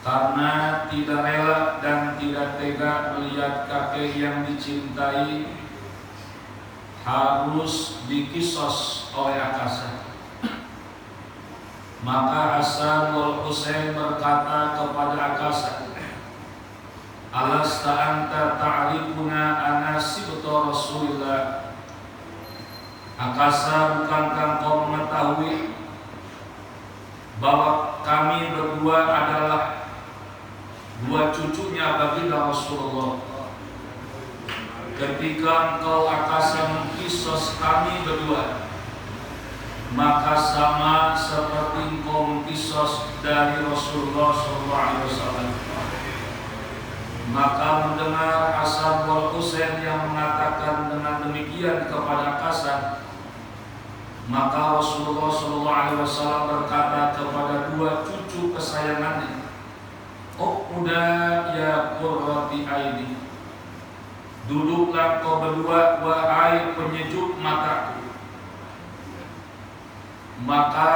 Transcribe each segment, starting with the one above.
karena tidak rela dan tidak tega melihat kakek yang dicintai harus dikisos oleh Akasa. Maka Hasan wal Husain berkata kepada Akasa, "Alasta anta ta'rifuna ana sibtu Rasulillah?" Akasa, bukankah kau mengetahui bahwa kami berdua adalah dua cucunya baginda Rasulullah? Ketika engkau Akasa mengkisos kami berdua, maka sama seperti engkau mengkisos dari Rasulullah SAW. Maka mendengar Hasan wal Husain yang mengatakan dengan demikian kepada Akasa, maka Rasulullah SAW berkata kepada dua cucu kesayangannya, "Uqda ya qurrati aini, duduklah kau berdua wahai penyejuk mataku." Maka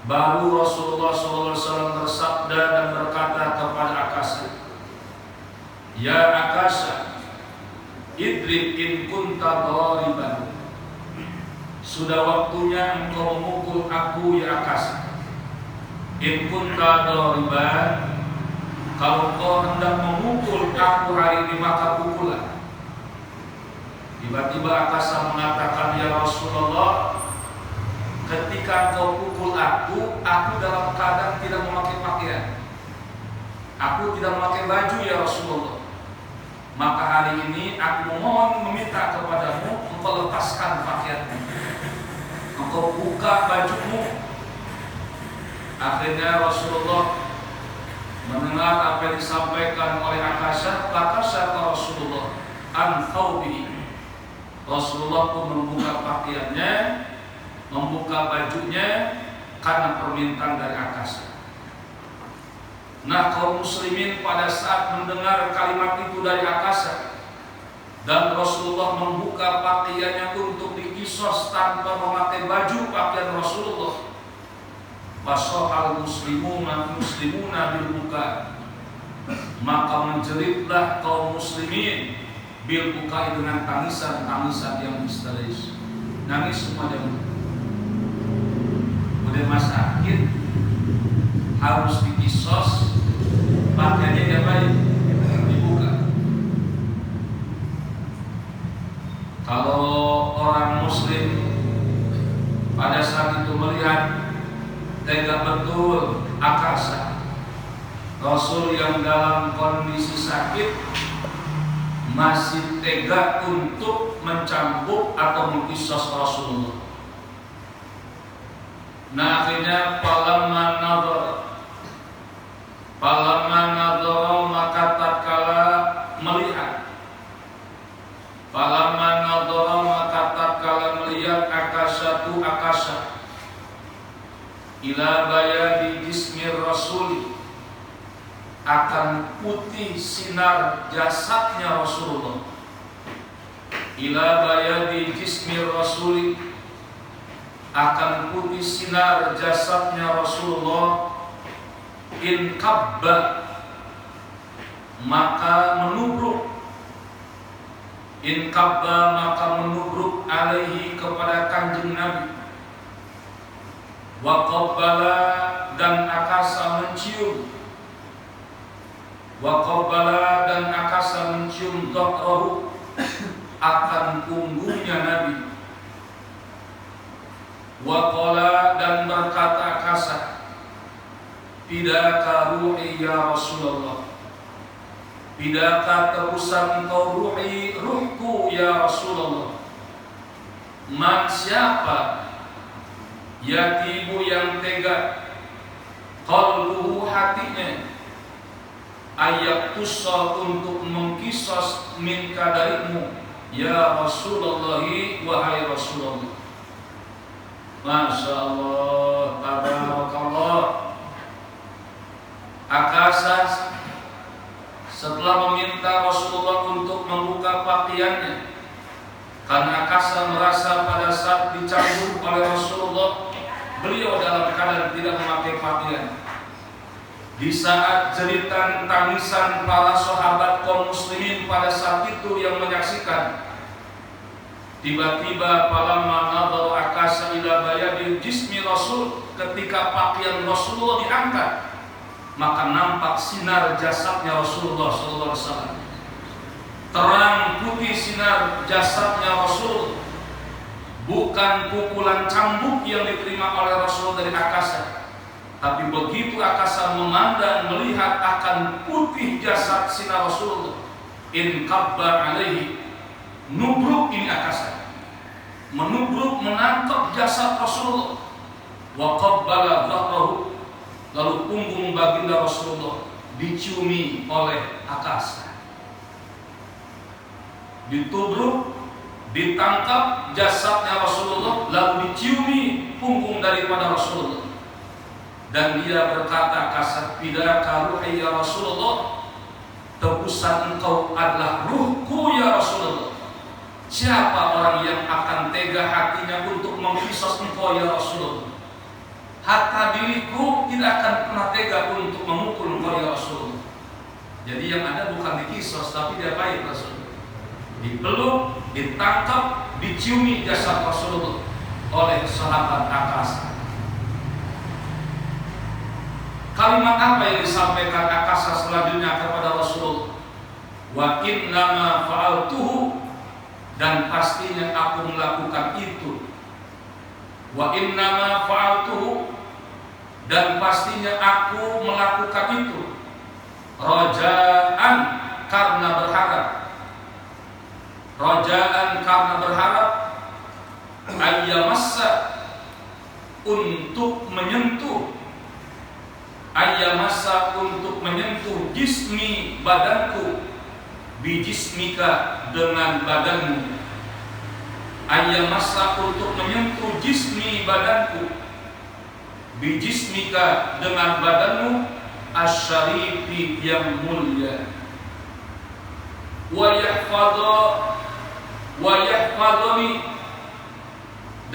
baru Rasulullah SAW bersabda dan berkata kepada Akasa, "Ya Akasa, idrik in kunta dhariban." Sudah waktunya engkau memukul aku ya Akasa. In kunta dhariban, kalau kau hendak memukul aku hari ini maka pukullah. Tiba-tiba Akasa mengatakan, "Ya Rasulullah, ketika kau pukul aku dalam keadaan tidak memakai pakaian. Aku tidak memakai baju ya Rasulullah. Maka hari ini aku memohon meminta kepadamu, engkau lepaskan pakaianmu, engkau buka bajumu." Akhirnya Rasulullah mendengar apa yang disampaikan oleh Akasa, Akasa Rasulullah an thawbihi. Rasulullah pun membuka pakaiannya, membuka bajunya karena permintaan dari Akasa. Nah, kaum muslimin pada saat mendengar kalimat itu dari Akasa dan Rasulullah membuka pakaiannya untuk dikisos tanpa memakai baju pakaian Rasulullah, fasohal muslimuna bil buka, maka menjeritlah kaum muslimin bil buka dengan tangisan yang histeris. Nangis semua jemaah. Udah sakit harus dikisos, pakaiannya dia baik dibuka. Kalau orang muslim pada saat itu melihat tega betul Akasa, Rasul yang dalam kondisi sakit masih tega untuk mencambuk atau mengkisos Rasulullah. Nah, akhirnya falamma nadhara, maka tatkala melihat, melihat Akasa ila bayadi jismir rasuli, akan putih sinar jasadnya Rasulullah. Ila bayadi jismir rasuli, akan putih sinar jasadnya Rasulullah. In kabba, maka menubruk. In kabba, maka menubruk alaihi, kepada kanjeng Nabi. Wa qabbala, dan Akasa mencium. Wa qabbala, dan Akasa mencium dhahrahu, akan punggungnya Nabi. Wa qala, dan berkata Akasa, "Bidaka ruhi ya Rasulullah, bidaka terusan engkau ruhku ya Rasulullah." Man, siapa? Yatibu, yang tega, qalbuhu, hatinya, ayak tussa, untuk mengkisos minka darimu ya Rasulullah, wahai Rasulullah. Masya Allah, tabarakallah. Akasa setelah meminta Rasulullah untuk membuka pakaiannya, karena Akasa merasa pada saat dicambuk oleh Rasulullah, beliau dalam keadaan tidak memakai pakaian. Di saat jeritan tangisan para sahabat kaum muslimin pada saat itu yang menyaksikan, tiba-tiba falamma nadhara akasa ila bayadil jismi Rasul, ketika pakaian Rasulullah diangkat, maka nampak sinar jasadnya Rasulullah sallallahu alaihi wasallam. Terang putih sinar jasadnya Rasul, bukan pukulan cambuk yang diterima oleh Rasul dari akasa. Tapi begitu akasa memandang melihat akan putih jasad sinar Rasulullah, in kabba alaihi, nubruk ini akasa, menubruk menangkap jasad Rasulullah, wa qabbala dhahrahu, lalu punggung baginda Rasulullah diciumi oleh akasa. Ditubruk, ditangkap jasadnya Rasulullah, lalu diciumi punggung daripada Rasulullah. Dan dia berkata, akasa, fidaka ruhi ya Rasulullah, tebusan engkau adalah ruhku ya Rasulullah. Siapa orang yang akan tega hatinya untuk mengkisos engkau ya Rasulullah? Hatta diriku tidak akan pernah tega untuk memukul engkau ya Rasulullah. Jadi yang ada bukan dikisos, tapi diapain Rasulullah? Dipeluk, ditangkap, diciumi jasad Rasulullah oleh sahabat akasa. Kalimat apa yang disampaikan akasa selanjutnya kepada Rasulullah? Wa innama fa'altuhu, dan pastinya aku melakukan itu. Wa innama fa'altuhu, dan pastinya aku melakukan itu. Raja'an, karena berharap. Raja'an, karena berharap. Ayyamassa, untuk menyentuh. Ayyamassa, untuk menyentuh jismi, badanku, bijismika, dengan badanmu. Ayyamassa, untuk menyentuh jismi, badanku, bijismika, dengan badanmu, asyarifi, yang mulia. Wa yahfadhani,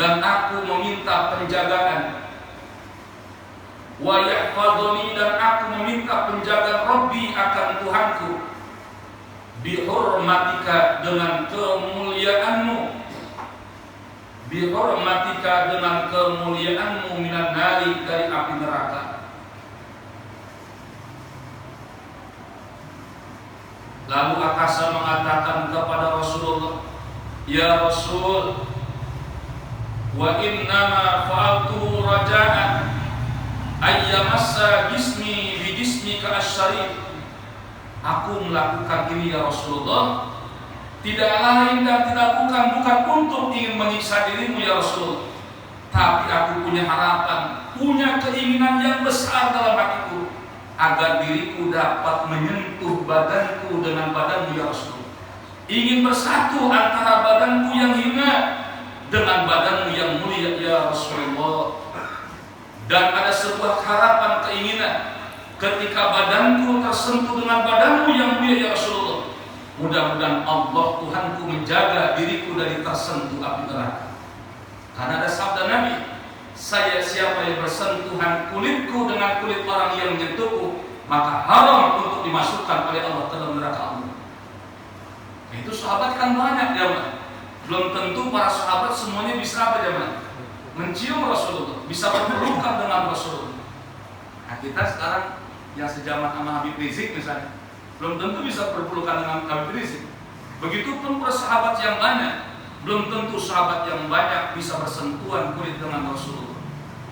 dan aku meminta penjagaan. Wa yahfadhani, dan aku meminta penjagaan Rabbi, akan Tuhanku, bihurmatika, dengan kemuliaanmu, bihurmatika, dengan kemuliaanmu, minan nari, dari api neraka. Lalu akasa mengatakan kepada Rasulullah, ya Rasul, wa innama fa'altu raja'an ayyamassa jismi bijismika asyarif. Aku melakukan ini ya Rasulullah, tidak lain dan tidak bukan untuk ingin menyiksa dirimu ya Rasulullah, tapi aku punya harapan, punya keinginan yang besar dalam hatiku, agar diriku dapat menyentuh badanku dengan badanmu ya Rasulullah. Ingin bersatu antara badanku yang hina dengan badanmu yang mulia ya Rasulullah. Dan ada sebuah harapan, keinginan, ketika badanku tersentuh dengan badanmu yang mulia ya Rasulullah, mudah-mudahan Allah Tuhanku menjaga diriku dari tersentuh api neraka. Karena ada sabda Nabi, saya siapa yang bersentuhan kulitku dengan kulit orang yang menyentuhku, maka haram untuk dimasukkan oleh Allah ke dalam neraka Allah. Itu sahabat kan banyak ya, belum tentu para sahabat semuanya bisa apa ya, mencium Rasulullah, bisa berpelukan dengan Rasulullah. Nah kita sekarang yang sejaman sama Habib Rizik misalnya, belum tentu bisa berpelukan dengan Habib Rizik. Begitupun para sahabat yang banyak, belum tentu sahabat yang banyak bisa bersentuhan kulit dengan Rasulullah.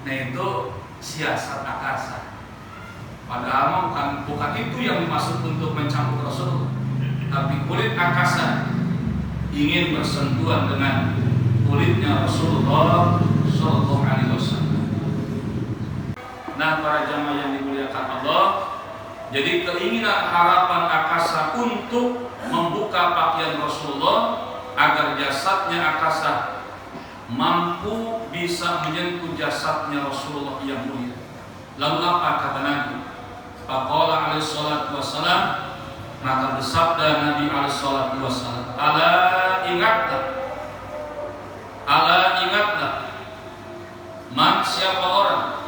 Nah itu siasat akasa. Padahal bukan itu yang dimaksud untuk mencambuk Rasulullah, tapi kulit akasa ingin bersentuhan dengan kulitnya Rasulullah Sallallahu Alaihi Wasallam. Nah para jamaah yang dimuliakan Allah, jadi keinginan harapan akasa untuk membuka pakaian Rasulullah agar jasadnya akasa mampu bisa menyentuh jasadnya Rasulullah yang mulia. Lalu apa kata Nabi? Faqala alaihi salatu wassalam, maka bersabda Nabi alaihi salatu wassalam, ala ingatlah, man siapa orang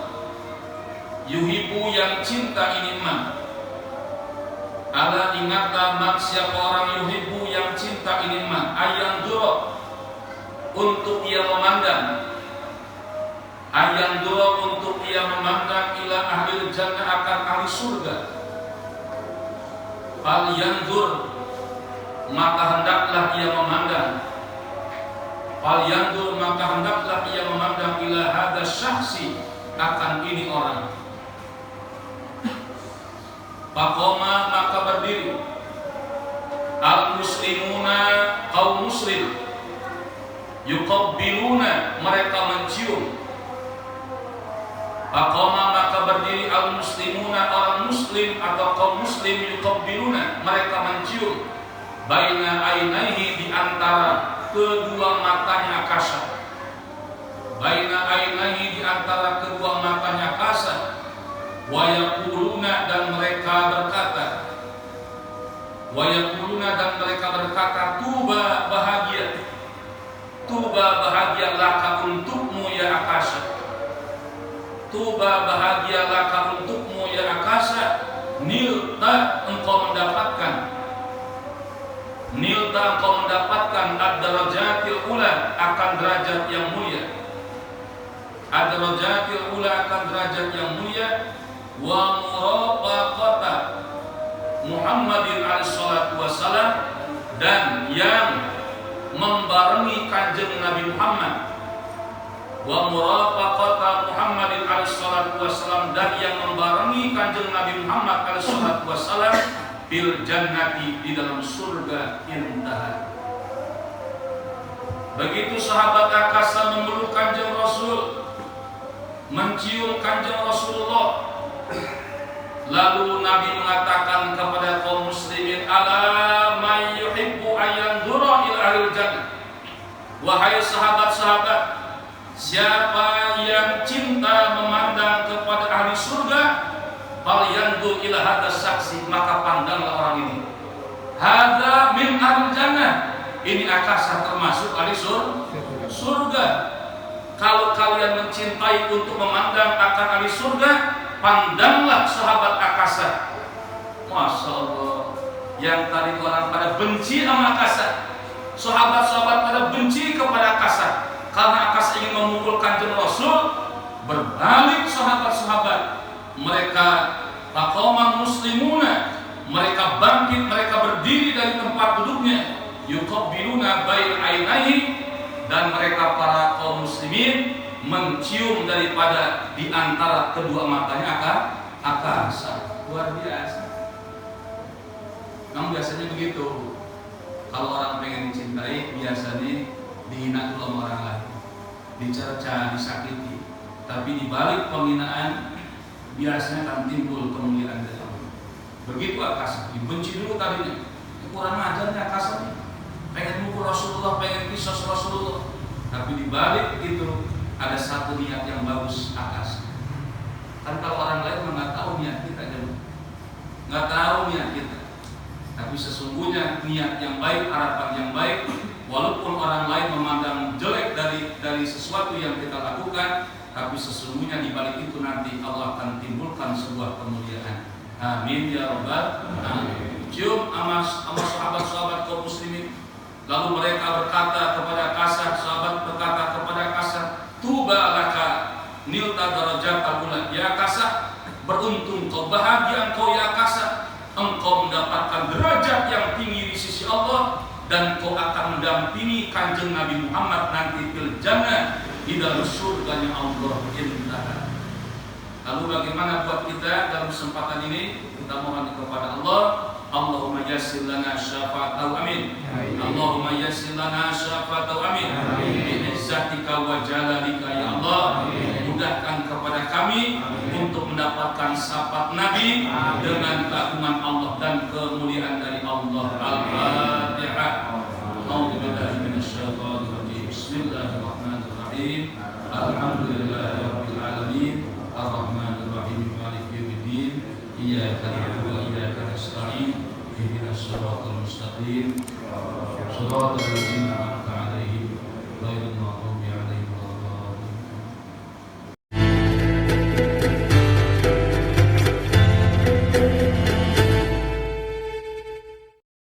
yuhibu yang cinta ini mah. Ala ingatlah man siapa orang yuhibbu yang cinta ini mah, ayang duro untuk ia memandang, ayang duro untuk ia memandang ila ahli jannah akan ahli surga. Fal yandur maka hendaklah ia memandang, fal yandur maka hendaklah ia memandang ila hada syakhsi akan ini orang. Faqoma maka berdiri al muslimuna kaum muslim, yuqabbiluna mereka mencium. Faqoma maka berdiri al muslimuna orang muslim atau kaum muslim, yuqabbiluna mereka mencium, baina ainaihi di antara kedua matanya Akasha, baina ainaihi di antara kedua matanya Akasha. Wa yaquluna dan mereka berkata, wa yaquluna dan mereka berkata, tuba bahagia, tuba bahagia laka untukmu ya Akasha, tuba bahagia laka untukmu ya Akasha, nilta engkau mendapatkan, nilta engkau mendapatkan ad-darajatil ula akan derajat yang mulia, ad-darajatil ula akan derajat yang mulia. Wa murafaqata Muhammadin alaihissalatu wassalam, dan yang membarengi kanjeng Nabi Muhammad. Wa murafaqata Muhammadin alaihissalatu wassalam, dan yang membarengi kanjeng Nabi Muhammad alaihissalatu wassalam fil jannati di dalam surga intaha. Begitu sahabat Akasha memeluk kanjeng Rasul, mencium kanjeng Rasulullah. Lalu Nabi mengatakan kepada kaum muslimin, ala may yuhibbu ayanzura ila ahli jannah. Wahai sahabat-sahabat, siapa yang cinta memandang kepada ahli surga, fal yanzur ila hadha saksi, maka pandanglah orang ini. Hadza min ahli jannah, ini Akasha termasuk ahli surga. Kalau kalian mencintai untuk memandang akan ahli surga, pandanglah sahabat Akasha. Masya Allah, yang tadi orang pada benci sama Akasha, sahabat-sahabat pada benci kepada Akasha karena Akasha ingin memukul kanjeng Rasul. Berbalik sahabat-sahabat, mereka faqama muslimuna, mereka bangkit, mereka berdiri dari tempat duduknya, yuqabbiluna bain ainaihi, dan mereka para kaum muslimin mencium daripada di antara kedua matanya Akasha. Luar biasa. Memang biasanya begitu. Kalau orang pengen dicintai, biasanya dihina dulu sama orang lain, dicerca, disakiti. Tapi di balik penghinaan biasanya akan timbul kemuliaan dari Allah. Begitu Akasha, dibenci dulu tadinya. Kurang ajarnya Akasha nih. Pengen mukul Rasulullah, pengen kisos Rasulullah. Tapi di balik itu ada satu niat yang bagus Akasha. Kan kalau orang lain nggak tahu niat kita, nggak tahu niat kita. Tapi sesungguhnya niat yang baik, harapan yang baik, walaupun orang lain memandang jelek dari sesuatu yang kita lakukan, tapi sesungguhnya di balik itu nanti Allah akan timbulkan sebuah kemuliaan. Amin ya rabbal alamin. Cium sama sahabat-sahabat kaum muslimin. Lalu mereka berkata kepada Akasha, sahabat berkata kepada Akasha, tuba laka nilta darajat al-ula ya Akasha, beruntung kau, bahagia engkau ya Akasha, engkau mendapatkan derajat yang tinggi di sisi Allah, dan kau akan mendampingi kanjeng Nabi Muhammad nanti fil jannah di dalam surganya Allah intaha. Lalu bagaimana buat kita dalam kesempatan ini? Kita mohon kepada Allah, Allahumma yassir lana syafa'atahu amin. Allahumma yassir lana syafa'atahu amin. Bi'izzatika wa jalalika ya Allah, mudahkan kepada kami untuk mendapatkan syafaat Nabi dengan keagungan Allah dan kemuliaan dari Allah. Al-Fatihah. A'udzubillahi minasyaitonir rajim. Bismillahirrahmanirrahim. Alhamdulillahirabbil alamin. Ar-Rahmanir Rahim. Maliki yaumiddin. Iyyaka na'budu wa iyyaka nasta'in. Ihdinas siratal mustaqim. Shiratal ladzina an'amta 'alaihim ghairil maghdubi